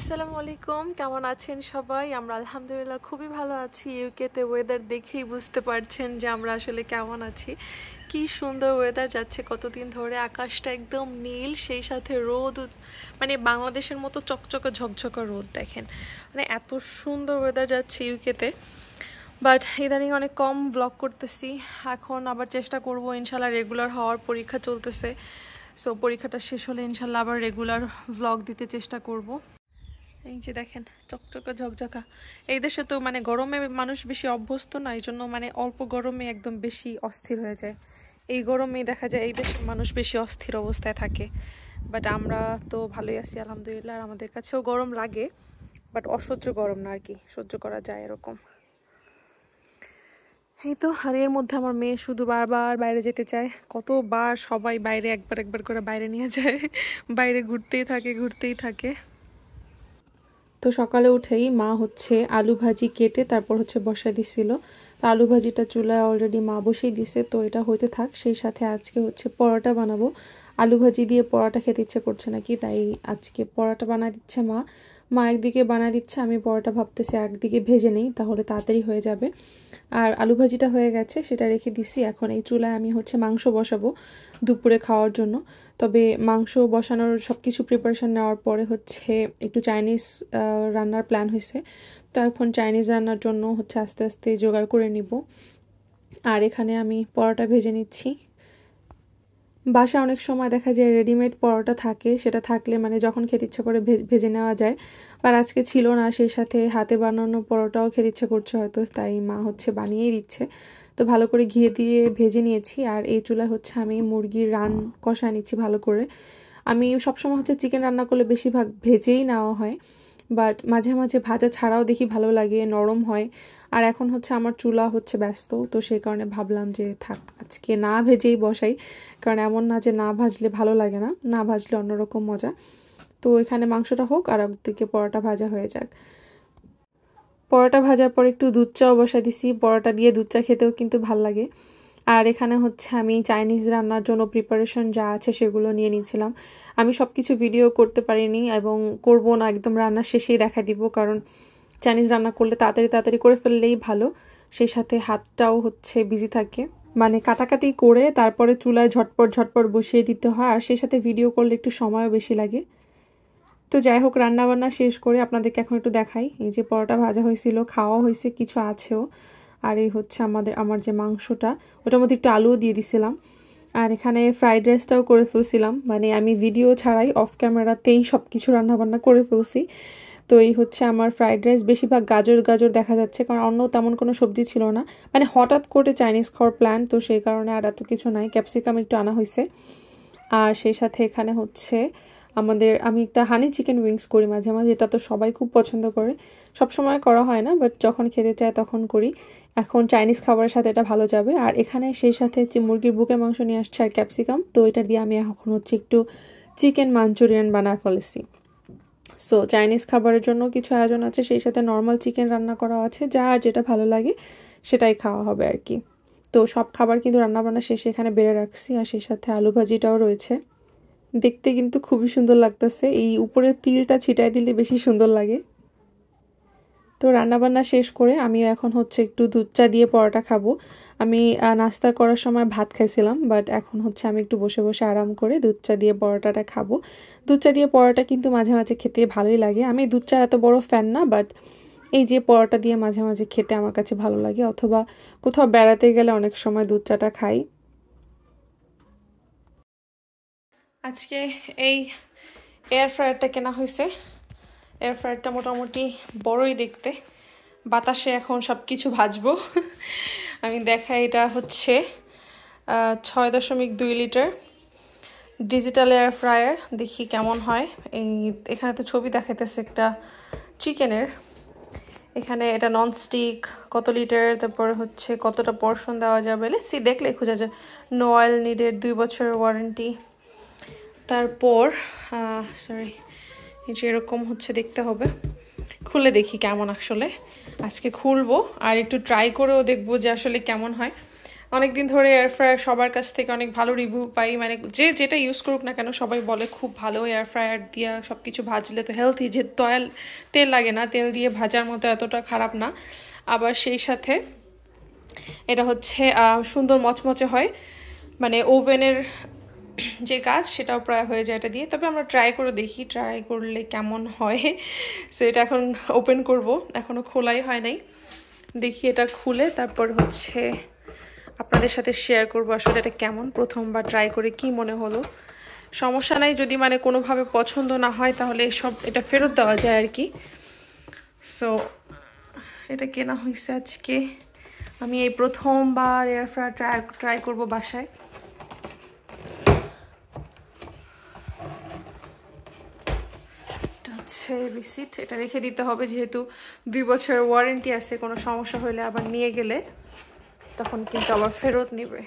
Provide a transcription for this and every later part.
আসসালামু আলাইকুম, কেমন আছেন সবাই? আমরা আলহামদুলিল্লাহ খুবই ভালো আছি। ইউকেতে ওয়েদার দেখেই বুঝতে পারছেন যে আমরা আসলে কেমন আছি। কি সুন্দর ওয়েদার যাচ্ছে কতদিন ধরে, আকাশটা একদম নীল, সেই সাথে রোদ, মানে বাংলাদেশের মতো চকচকে ঝকঝকে রোদ দেখেন, মানে এত সুন্দর ওয়েদার যাচ্ছে ইউকেতে। বাট ইদানিং অনেক কম ব্লগ করতেছি, এখন আবার চেষ্টা করব ইনশাল্লাহ। রেগুলার হওয়ার পরীক্ষা চলতেছে, সো পরীক্ষাটা শেষ হলে ইনশাল্লাহ আবার রেগুলার ব্লগ দিতে চেষ্টা করব। এই যে দেখেন চকচকা ঝকঝকা। এই দেশে তো মানে গরমে মানুষ বেশি অভ্যস্ত না, এই জন্য মানে অল্প গরমে একদম বেশি অস্থির হয়ে যায়। এই গরমে দেখা যায় এই দেশের মানুষ বেশি অস্থির অবস্থায় থাকে। বাট আমরা তো ভালোই আছি আলহামদুলিল্লাহ, আর আমাদের কাছেও গরম লাগে, বাট অসহ্য গরম না আর কি, সহ্য করা যায় এরকম। এই তো, আর এর মধ্যে আমার মেয়ে শুধু বারবার বাইরে যেতে চায়। কতবার সবাই বাইরে একবার একবার করে বাইরে নিয়ে যায়, বাইরে ঘুরতেই থাকে ঘুরতেই থাকে। তো সকালে উঠেই মা হচ্ছে আলু ভাজি কেটে তারপর হচ্ছে বসায় দিছিল। তো আলু ভাজিটা চুলায় অলরেডি মা বসিয়ে দিছে, তো এটা হইতে থাক। সেই সাথে আজকে হচ্ছে পরোটা বানাবো। আলু ভাজি দিয়ে পরোটা খেতে ইচ্ছে করছে নাকি, তাই আজকে পরোটা বানায় দিচ্ছে মা। মা একদিকে বানায় দিচ্ছে, আমি পরোটা ভাবতেছি একদিকে ভেজে নেই, তাহলে তাড়াতাড়ি হয়ে যাবে। আর আলু ভাজিটা হয়ে গেছে, সেটা রেখে দিছি। এখন এই চুলায় আমি হচ্ছে মাংস বসাবো দুপুরে খাওয়ার জন্য। তবে মাংস বসানোর সব কিছু প্রিপারেশান নেওয়ার পরে হচ্ছে একটু চাইনিজ রান্নার প্ল্যান হয়েছে। তো এখন চাইনিজ রান্নার জন্য হচ্ছে আস্তে আস্তে জোগাড় করে নিব। আর এখানে আমি পরোটা ভেজে নিচ্ছি। বাসায় অনেক সময় দেখা যায় রেডিমেড পরোটা থাকে, সেটা থাকলে মানে যখন খেতে ইচ্ছা করে ভেজে নেওয়া যায়। আর আজকে ছিল না, সেই সাথে হাতে বানানো পরোটাও খেতে ইচ্ছা করছে হয়তো, তাই মা হচ্ছে বানিয়েই দিচ্ছে। তো ভালো করে ঘি দিয়ে ভেজে নিয়েছি। আর এই চুলায় হচ্ছে আমি মুরগির রান কষায় নিচ্ছি ভালো করে। আমি সবসময় হচ্ছে চিকেন রান্না করলে বেশিরভাগ ভেজেই নেওয়া হয়, বাট মাঝে মাঝে ভাজা ছাড়াও দেখি ভালো লাগে, নরম হয়। আর এখন হচ্ছে আমার চুলা হচ্ছে ব্যস্ত, তো সেই কারণে ভাবলাম যে থাক আজকে না ভেজেই বসাই, কারণ এমন না যে না ভাজলে ভালো লাগে না, না ভাজলে অন্যরকম মজা। তো এখানে মাংসটা হোক আর একদিকে পরোটা ভাজা হয়ে যাক। পরোটা ভাজার পর একটু দুধ চাও বসাই দিছি, পরোটা দিয়ে দুধ চা খেতেও কিন্তু ভাল লাগে। আর এখানে হচ্ছে আমি চাইনিজ রান্নার জন্য প্রিপারেশন যা আছে সেগুলো নিয়ে নিয়েছিলাম। আমি সব কিছু ভিডিও করতে পারিনি এবং করব না, একদম রান্নার শেষেই দেখা দিব, কারণ চাইনিজ রান্না করলে তাড়াতাড়ি তাড়াতাড়ি করে ফেললেই ভালো। সেই সাথে হাতটাও হচ্ছে বিজি থাকে, মানে কাটাকাটি করে তারপরে চুলায় ঝটপট ঝটপট বসিয়ে দিতে হয়, আর সেই সাথে ভিডিও করলে একটু সময়ও বেশি লাগে। তো যাই হোক, রান্নাবান্না শেষ করে আপনাদেরকে এখন একটু দেখাই। এই যে পরোটা ভাজা হয়েছিল, খাওয়া হয়েছে, কিছু আছেও। আর এই হচ্ছে আমার যে মাংসটা, ওটার মধ্যে একটু আলুও দিয়ে দিছিলাম। আর এখানে ফ্রাইড রাইসটাও করে ফেলছিলাম, মানে আমি ভিডিও ছাড়াই অফ ক্যামেরাতেই সব কিছু রান্নাবান্না করে ফেলছি। তো এই হচ্ছে আমার ফ্রাইড রাইস, বেশিরভাগ গাজর গাজর দেখা যাচ্ছে, কারণ অন্য তেমন কোনো সবজি ছিল না, মানে হঠাৎ করে চাইনিজ খাওয়ার প্ল্যান, তো সেই কারণে আর এত কিছু নাই। ক্যাপসিকাম একটু আনা হয়েছে। আর সেই সাথে এখানে হচ্ছে আমি একটা হানি চিকেন উইংস করি মাঝে মাঝে, এটা তো সবাই খুব পছন্দ করে। সব সময় করা হয় না, বাট যখন খেতে চায় তখন করি। এখন চাইনিজ খাবারের সাথে এটা ভালো যাবে। আর এখানে সেই সাথে মুরগির বুকের মাংস নিয়ে আসছে আর ক্যাপসিকাম, তো এটা দিয়ে আমি এখন হচ্ছে একটু চিকেন মাঞ্চুরিয়ান বানায় ফেলেছি। সো চাইনিজ খাবারের জন্য কিছু আয়োজন আছে, সেই সাথে নর্মাল চিকেন রান্না করা আছে, যা আর যেটা ভালো লাগে সেটাই খাওয়া হবে আর কি। তো সব খাবার কিন্তু রান্নাবান্না শেষে এখানে বেড়ে রাখছি, আর সেই সাথে আলু ভাজিটাও রয়েছে। দেখতে কিন্তু খুবই সুন্দর লাগতেছে, এই উপরে তিলটা ছিটাই দিলে বেশি সুন্দর লাগে। তো রান্নাবান্না শেষ করে আমিও এখন হচ্ছে একটু দুধ চা দিয়ে পরোটা খাবো। আমি নাস্তা করার সময় ভাত খাইছিলাম, বাট এখন হচ্ছে আমি একটু বসে বসে আরাম করে দুধ চা দিয়ে পরোটাটা খাবো। দুধ চা দিয়ে পরোটা কিন্তু মাঝে মাঝে খেতে ভালোই লাগে। আমি দুধ চার এত বড় ফ্যান না, বাট এই যে পরোটা দিয়ে মাঝে মাঝে খেতে আমার কাছে ভালো লাগে, অথবা কোথাও বেড়াতে গেলে অনেক সময় দুধ চাটা খাই। আজকে এই এয়ার ফ্রায়ারটা কেনা হয়েছে। এয়ার ফ্রায়ারটা মোটামুটি বড়ই দেখতে, বাতাসে এখন সব কিছু ভাজবো। আমি দেখাই, এটা হচ্ছে 6.2 লিটার ডিজিটাল এয়ার ফ্রায়ার, দেখি কেমন হয়। এখানে তো ছবি দেখাইতেছে একটা চিকেনের, এখানে এটা ননস্টিক, কত লিটার, তারপরে হচ্ছে কতটা পোর্শন দেওয়া যাবে, লেটসি দেখলে খোঁজা যায়। নো অয়েল নিডেড, 2 বছরের ওয়ারেন্টি। তারপর সরি, এরকম হচ্ছে দেখতে হবে, খুলে দেখি কেমন আসলে। আজকে খুলবো আর একটু ট্রাই করেও দেখবো যে আসলে কেমন হয়। অনেকদিন ধরে এয়ার ফ্রায়ার সবার কাছ থেকে অনেক ভালো রিভিউ পাই, মানে যে যেটা ইউজ করুক না কেন সবাই বলে খুব ভালো, এয়ার ফ্রায়ার দিয়ে সব কিছু ভাজলে তো হেলথি, যে তেল লাগে না, তেল দিয়ে ভাজার মতো এতটা খারাপ না। আবার সেই সাথে এটা হচ্ছে সুন্দর মচমচে হয়, মানে ওভেনের যে কাজ সেটাও প্রায় হয়ে যায় এটা দিয়ে। তবে আমরা ট্রাই করে দেখি, ট্রাই করলে কেমন হয়। সো এটা এখন ওপেন করব, এখনও খোলাই হয় নাই। দেখি এটা খুলে তারপর হচ্ছে আপনাদের সাথে শেয়ার করব আসলে এটা কেমন, প্রথমবার ট্রাই করে কি মনে হলো। সমস্যা নাই, যদি মানে কোনোভাবে পছন্দ না হয় তাহলে এটা ফেরত দেওয়া যায় আর কি। সো এটা কেনা হয়েছে আজকে, আমি এই প্রথমবার এয়ার ফ্রায়ার ট্রাই করব বাসায়। এটা হচ্ছে রিসিট, এটা রেখে দিতে হবে যেহেতু 2 বছরের ওয়ারেন্টি আছে, কোনো সমস্যা হলে আবার নিয়ে গেলে তখন কিন্তু আবার ফেরত নেবে।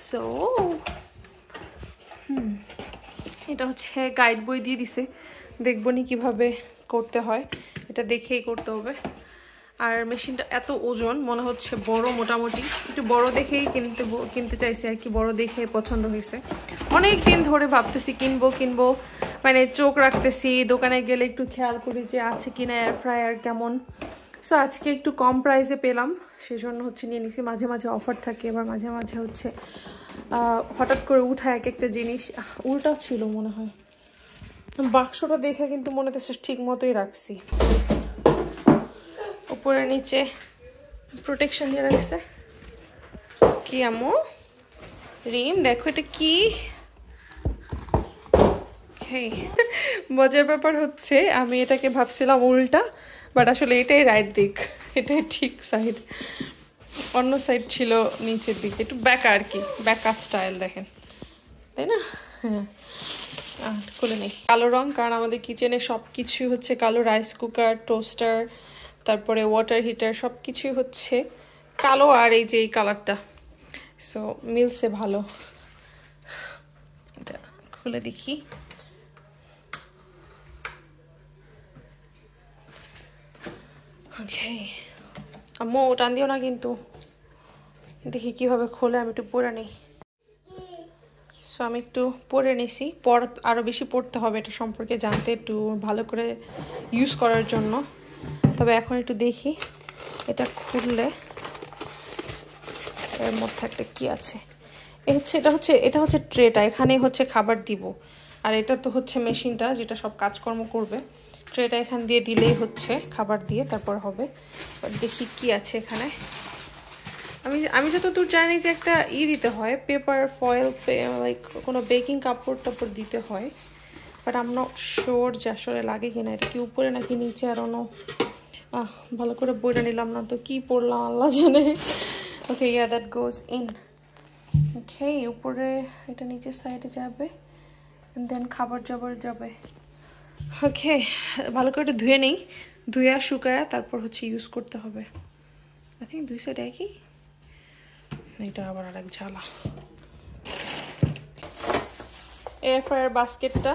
সো এটা হচ্ছে গাইড বই দিয়ে দিছে, দেখবো নি কীভাবে করতে হয়, এটা দেখেই করতে হবে। আর মেশিনটা এত ওজন, মনে হচ্ছে বড়, মোটামুটি একটু বড় দেখেই কিনতে চাইছি আর কি, বড় দেখে পছন্দ হয়েছে। অনেক দিন ধরে ভাবতেছি কিনবো, মানে চোখ রাখতেছি, দোকানে গেলে একটু খেয়াল করি যে আছে কিনা এয়ার ফ্রায়ার কেমন। সো আজকে একটু কম প্রাইসে পেলাম, সেজন্য হচ্ছে নিয়ে নিছি। মাঝে মাঝে অফার থাকে, এবার মাঝে মাঝে হচ্ছে হঠাৎ করে উঠায় এক একটা জিনিস। উল্টা ছিল মনে হয়, বাক্সটা দেখে কিন্তু মনে হচ্ছে ঠিক মতোই রাখছি, উপরে নিচে প্রোটেকশন দিয়ে রাখছে। কি আমো রিম, দেখো এটা কি। মজার ব্যাপার হচ্ছে আমি এটাকে ভাবছিলাম উল্টা, বাট আসলে এটাই রাইট দিক, এটাই ঠিক সাইড, অন্য সাইড ছিল নিচের দিকে, একটু ব্যাকা আর কি, ব্যাকা স্টাইল দেখেন, তাই না? হ্যাঁ, খুলে নেই। কালো রং, কারণ আমাদের কিচেনে সব কিছু হচ্ছে কালো, রাইস কুকার, টোস্টার, তারপরে ওয়াটার হিটার সব কিছুই হচ্ছে কালো, আর এই যে এই কালারটা, সো মিলছে ভালো। এটা খুলে দেখি। ওকে, আম্মু টান দিও না কিন্তু, দেখি কিভাবে খোলে, আমি একটু পরে নিই। সো আমি একটু পরে নিছি, আরও বেশি পড়তে হবে এটা সম্পর্কে জানতে, একটু ভালো করে ইউজ করার জন্য। তবে এখন একটু দেখি এটা খুললে এর মধ্যে একটা কি আছে। এটা হচ্ছে ট্রেটা, এখানে হচ্ছে খাবার দিব, আর এটা তো হচ্ছে মেশিনটা যেটা সব কাজকর্ম করবে। ট্রেটা এখান দিয়ে দিলেই হচ্ছে খাবার দিয়ে তারপর হবে। দেখি কি আছে এখানে। আমি যতদূর জানি যে একটা দিতে হয়, পেপার ফয়েল, লাইক কোনো বেকিং কাপড় টাপড় দিতে হয়, but I am not sure যে আসলে লাগে কিনা। এটা কি উপরে নাকি নিচে, আর অন্য ভালো করে বইটা নিলাম না তো, কি পড়লাম আল্লাহ জানে। ওকে, ইয়া দ্যাট গোজ ইন। ওকে, উপরে এটা নিচের সাইডে যাবে, দেন খাবার জাবার যাবে। ওকে, ভালো করে এটা ধুয়ে নেই, ধুয়ে শুকায় তারপর হচ্ছে ইউজ করতে হবে। আই থিঙ্ক 2 সাইড একই, এটা আবার আরেক ঝালা। এয়ার ফ্রায়ার বাস্কেটটা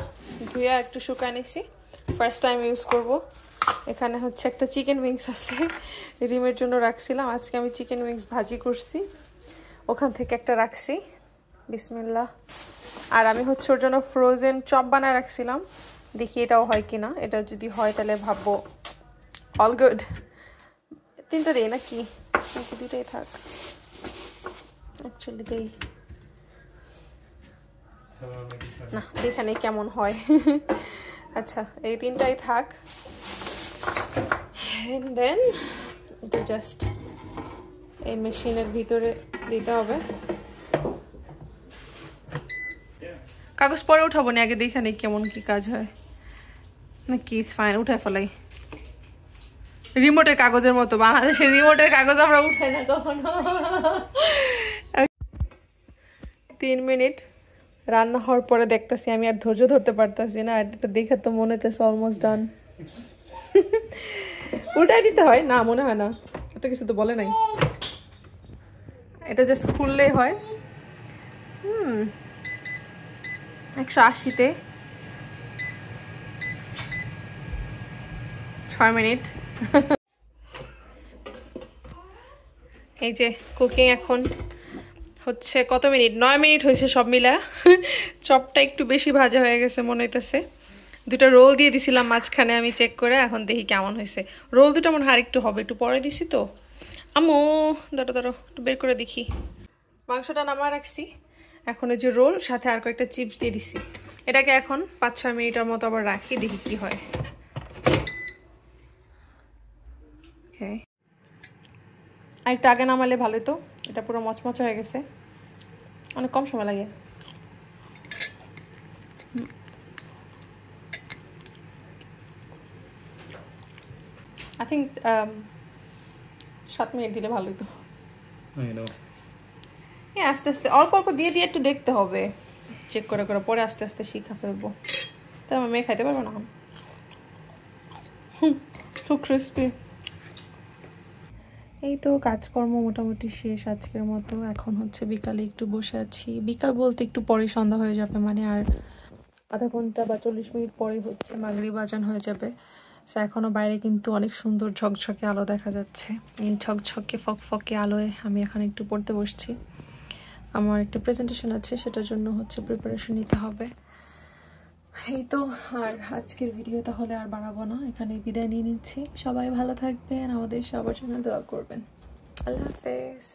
ধুয়ে একটু শুকায় নিছি, ফার্স্ট টাইম ইউজ করব। এখানে হচ্ছে একটা চিকেন উইংস আছে, রিমের জন্য রাখছিলাম, আজকে আমি চিকেন উইংস ভাজি করছি, ওখান থেকে একটা রাখছি, বিসমিল্লাহ। আর আমি হচ্ছে ওর জন্য ফ্রোজেন চপ বানায় রাখছিলাম, দেখি এটাও হয় কিনা। এটা যদি হয় তাহলে ভাববো অল গুড। 3টা দেই নাকি 2টাই থাক, অ্যাকচুয়ালি দেই না, এখানে কেমন হয়। আচ্ছা, এই 3টাই থাক। এন্ড দেন এটা জাস্ট এই মেশিনের ভিতরে দিতে হবে। কাগজ পরে উঠাবো না, আগে দেখে নেই কেমন কি কাজ হয় নাকি। ইটস ফাইন, উঠায় ফেলাই। রিমোটের কাগজের মতো, বাংলাদেশের রিমোটের কাগজ আমরা উঠাই না কখনো। 3 মিনিট রান্না হওয়ার পরে দেখতেছি আমি আর ধৈর্য ধরতে পারতেছি না, এটা দেখে তো মনে হচ্ছে অলমোস্ট ডান। উল্টাই দিতে হয় না, মনে হয় না, এত কিছু তো বলে নাই, এটা জাস্ট খুললেই হয়। 180-তে 6 মিনিট। এই যে কুকিং এখন হচ্ছে কত মিনিট, 9 মিনিট হয়েছে সব মিলা। চপটা একটু বেশি ভাজা হয়ে গেছে মনে হইতেছে। দুটা রোল দিয়ে দিছিলাম মাঝখানে, আমি চেক করে এখন দেখি কেমন হয়েছে। রোল দুটো মনে হয় একটু হবে, একটু পরে দিছি তো। আমো ধরো একটু বের করে দেখি। মাংসটা নামা রাখছি, এখন ওই যে রোল সাথে আর কয়েকটা চিপস দিয়ে দিছি। এটাকে এখন 5-6 মিনিটের মতো আবার রাখি, দেখি কি হয়। আর একটু আগে নামালে ভালোই তো, এটা পুরো মচমচা হয়ে গেছে, অনেক কম সময় লাগে। আই থিঙ্ক 7 মিনিট দিলে ভালোই তো। হ্যাঁ আস্তে আস্তে অল্প অল্প দিয়ে দিয়ে একটু দেখতে হবে, চেক করে করে, পরে আস্তে আস্তে শিখা ফেলবো। তাই আমার মেয়ে খাইতে পারবো না। খুব ক্রিস্পি। এই তো কাজকর্ম মোটামুটি শেষ আজকের মতো। এখন হচ্ছে বিকালে একটু বসে আছি, বিকাল বলতে একটু পরে সন্ধ্যা হয়ে যাবে, মানে আর আধা ঘন্টা বা 40 মিনিট পরেই হচ্ছে মাগরিব আজান হয়ে যাবে। এখনো বাইরে কিন্তু অনেক সুন্দর ঝকঝকে আলো দেখা যাচ্ছে। এই ঝকঝকে ফকফকে আলোয় আমি এখন একটু পড়তে বসছি। আমার একটা প্রেজেন্টেশন আছে, সেটার জন্য হচ্ছে প্রিপারেশন নিতে হবে। এই তো, আর আজকের ভিডিও তাহলে আর বাড়াবো না, এখানে বিদায় নিয়ে নিচ্ছি। সবাই ভালো থাকবেন, আমাদের সবার জন্য দোয়া করবেন। আল্লাহ হাফেজ।